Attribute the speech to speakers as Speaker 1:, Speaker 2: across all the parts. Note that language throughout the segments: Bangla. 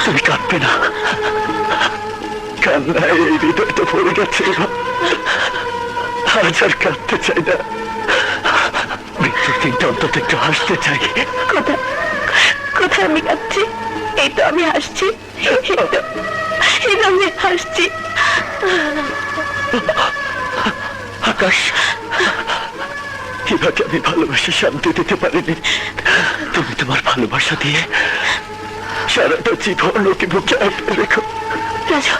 Speaker 1: তুমি কাঁদবে না, কান্নায় এই হৃদয়টা ভরে গেছে। আজ আর কাঁদতে চাই না, মৃত্যুর দিনটা অন্তত একটু হাসতে চাই।
Speaker 2: কোথায় আমি কাঁদছি? এই তো আমি হাসছি, এই তো আমি হাসছি।
Speaker 1: আকাশ, এভাবে আমি ভালোবাসা শান্তি দিতে পারিনি। তুমি তোমার ভালোবাসা দিয়ে সারাটা জীবন ওকে বুকে আঁকড়ে রেখো।
Speaker 2: রাজু,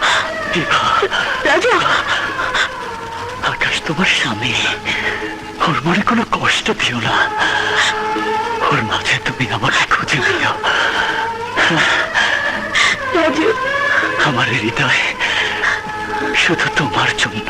Speaker 2: রাজু,
Speaker 1: আকাশ তোমার স্বামী, ওর মনে কোনো কষ্ট দিও না, ওর মাঝে তুমি আমাকে খুঁজে নিও।
Speaker 2: রাজু,
Speaker 1: আমার হৃদয় শুধু তোমার জন্য।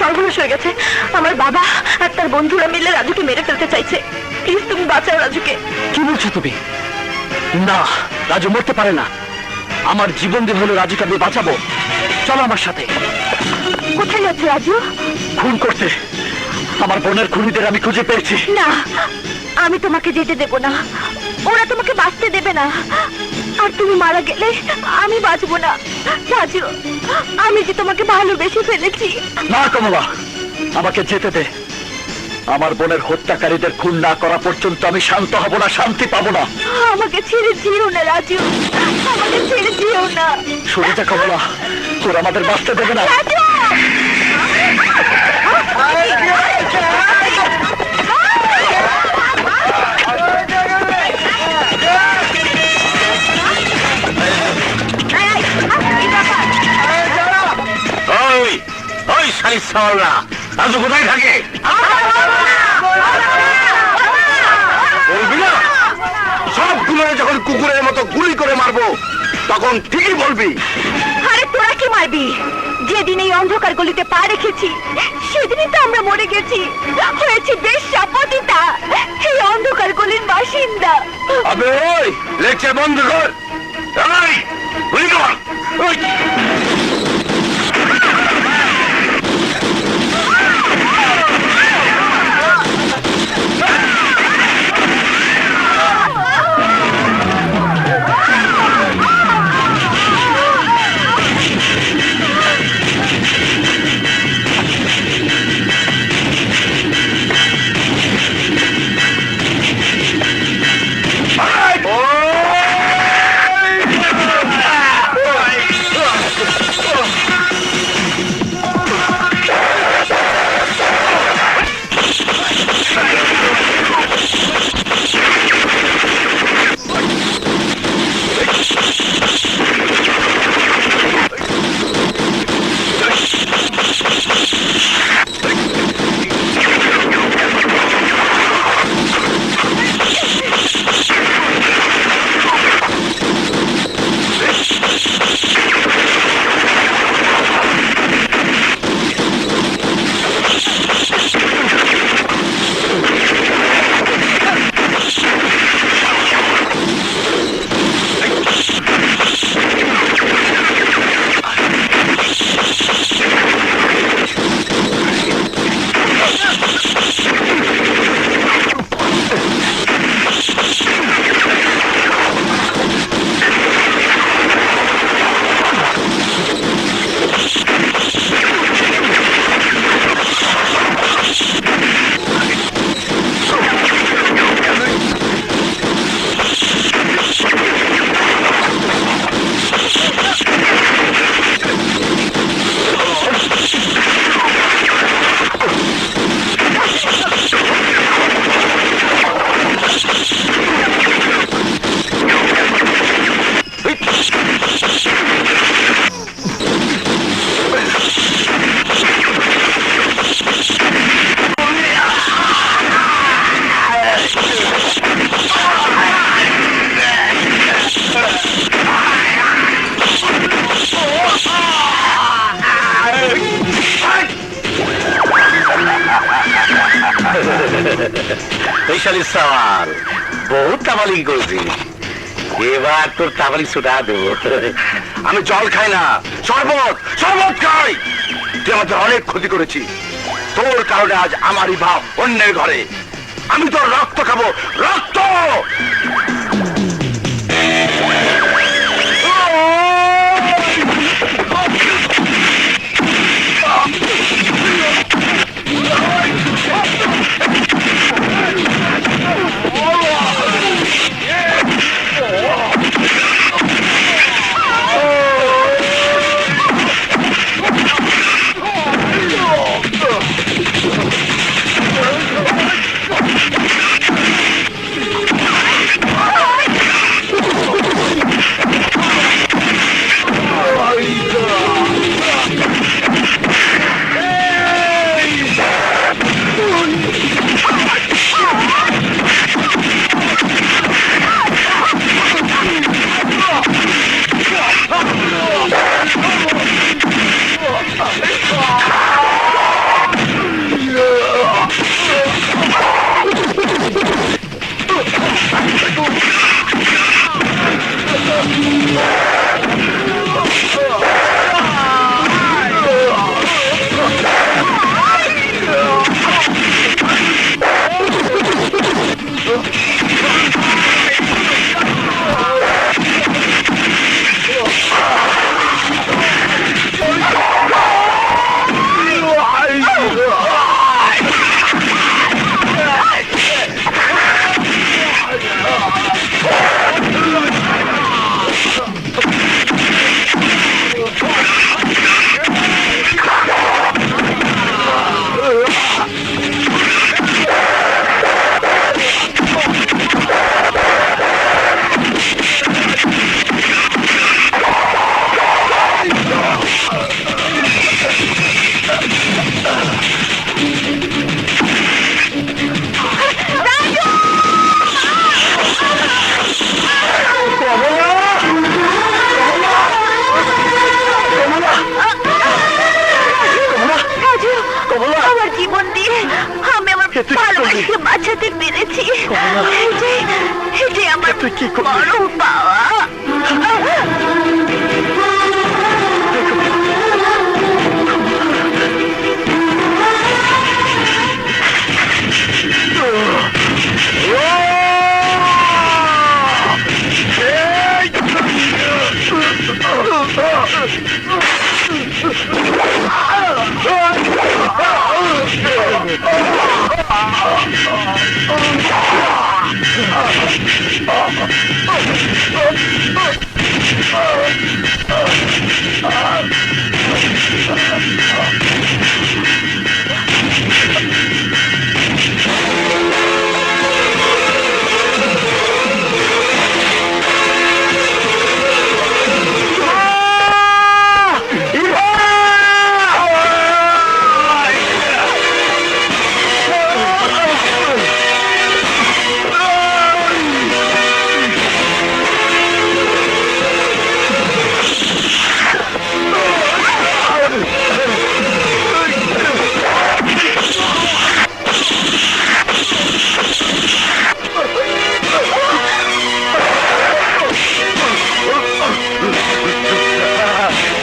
Speaker 2: সর্বনাশ হয়ে গেছে। আমার বাবা আর তার বন্ধুরা মিলে রাজুকে মেরে ফেলতে চাইছে। প্লিজ তুমি বাঁচাও রাজুকে।
Speaker 1: কি বলছো তুমি? না, রাজু মরতে পারে না। আমার জীবন দিয়ে হলো রাজুকে আমি বাঁচাবো। চলো আমার সাথে।
Speaker 2: কোথায় যাচ্ছে রাজু?
Speaker 1: খুন করতে। আমার বোনের খুনিদের আমি খুঁজে পেয়েছি।
Speaker 2: না, আমি তোমাকে যেতে দেব না। ওরা তোমাকে বাঁচতে দেবে না। আর তুমি মারা গেলে আমি বাঁচবো না। রাজু, আমি যে তোমাকে ভালোবেসে ফেলেছি।
Speaker 1: না কমলা, আমাকে যেতে দে। আমার বোনের হত্যাকারীদের খুন না করা পর্যন্ত আমি শান্ত হব না, শান্তি পাবো না।
Speaker 2: আমাকে ছেড়ে যেও না রাজু, আমাকে ছেড়ে যেও না।
Speaker 1: সরে যা কমলা, তোর আমাদের বাঁচতে দেবে না।
Speaker 2: রাজু!
Speaker 1: রাজু কোথায় থাকে? বলবি না? সবগুলো যখন কুকুরের মতো গুলি করে মারবো তখন ঠিকই বলবি।
Speaker 2: আরে তোরা কি মারবি? যেদিন এই অন্ধকার গলিতে পা রেখেছি সেদিনই তো আমরা মরে গেছি, হয়েছি বেশ সাপতিতা, এই অন্ধকার গলির বাসিন্দা।
Speaker 1: আবে ওই লেকচার বন্ধ কর। এই গুলি কর। ওই
Speaker 3: বৈশালী সওয়াল বহুত তাবালিং করেছিস, এবার তোর তাবালি ছুটা দেবো।
Speaker 4: আমি জল খাই না, শরবত শরবত খাই। তুই আমাদের অনেক ক্ষতি করেছিস, তোর কারণে আজ আমারই ভাব অন্যের ঘরে। আমি তোর রক্ত খাবো, রক্ত।
Speaker 2: আমার জীবন দিয়ে আমি আমার ভালোবাসাকে বাঁচাতে পেরেছি। এটাই আমার বড় পাওয়া।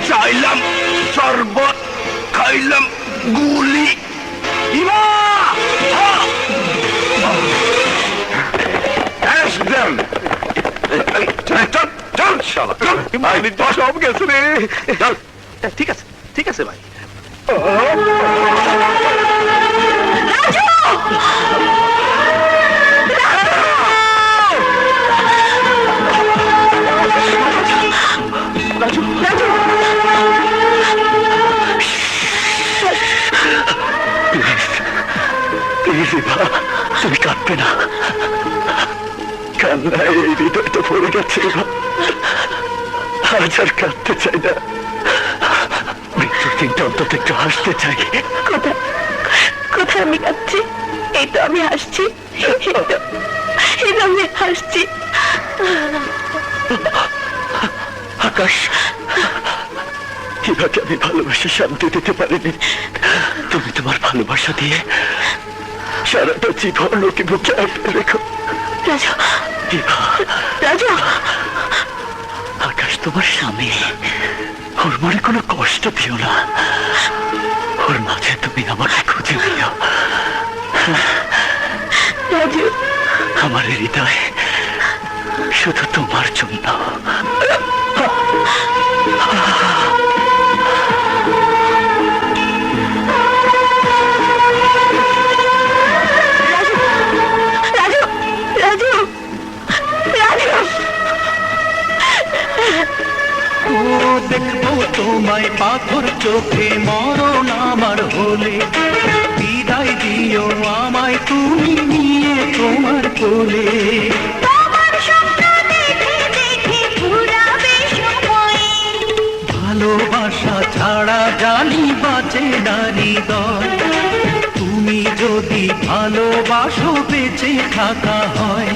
Speaker 4: চাইলাম শরবত, খাইলাম গুলি। ইমা! একদম। চল চল চল শালা, চল। সব গেছে রে। চল।
Speaker 3: ঠিক আছে, ঠিক আছে ভাই।
Speaker 1: রাজু, রাজু, প্লিজ ইভা, তুমি কাঁদবে না। কান্নায় এই হৃদয় তো ভরে গেছে ইভা, আজ আর কাঁদতে চাই না। মৃত্যুর দিনটা অন্তত একটু হাসতে চাই।
Speaker 2: কোথায় কোথায় আমি কাঁদছি? এই তো আমি হাসছি, এই তো আমি হাসছি।
Speaker 1: আকাশ, ইভাকে আমি ভালোবেসে শান্তি দিতে পারিনি। তুমি তোমার ভালোবাসা দিয়ে সারাটা জীবন ওকে বুকে আঁকড়ে রেখো।
Speaker 2: রাজু,
Speaker 1: দিবা,
Speaker 2: রাজু,
Speaker 1: আকাশ তোমার স্বামী, ওর মনে কোনো কষ্ট দিও না, ওর মাঝে তুমি আমাকে খুঁজে দিও।
Speaker 2: রাজু,
Speaker 1: আমার হৃদয় শুধু তোমার জন্য।
Speaker 2: রাজু, রাজু, রাজু, রাজু।
Speaker 5: ও দেখবো তোমায় পাথর চোখে মরণ আমার হলে, বিদায় দিও আমায় তুমি নিয়ে তোমার কোলে।
Speaker 2: তোমার স্বপ্ন দেখে দেখে ফুরাবে সময়।
Speaker 5: ভালোবাসা ছাড়া জানি বাঁচে না হৃদয়, তুমি যদি ভালোবাসো বেঁচে থাকা হয়।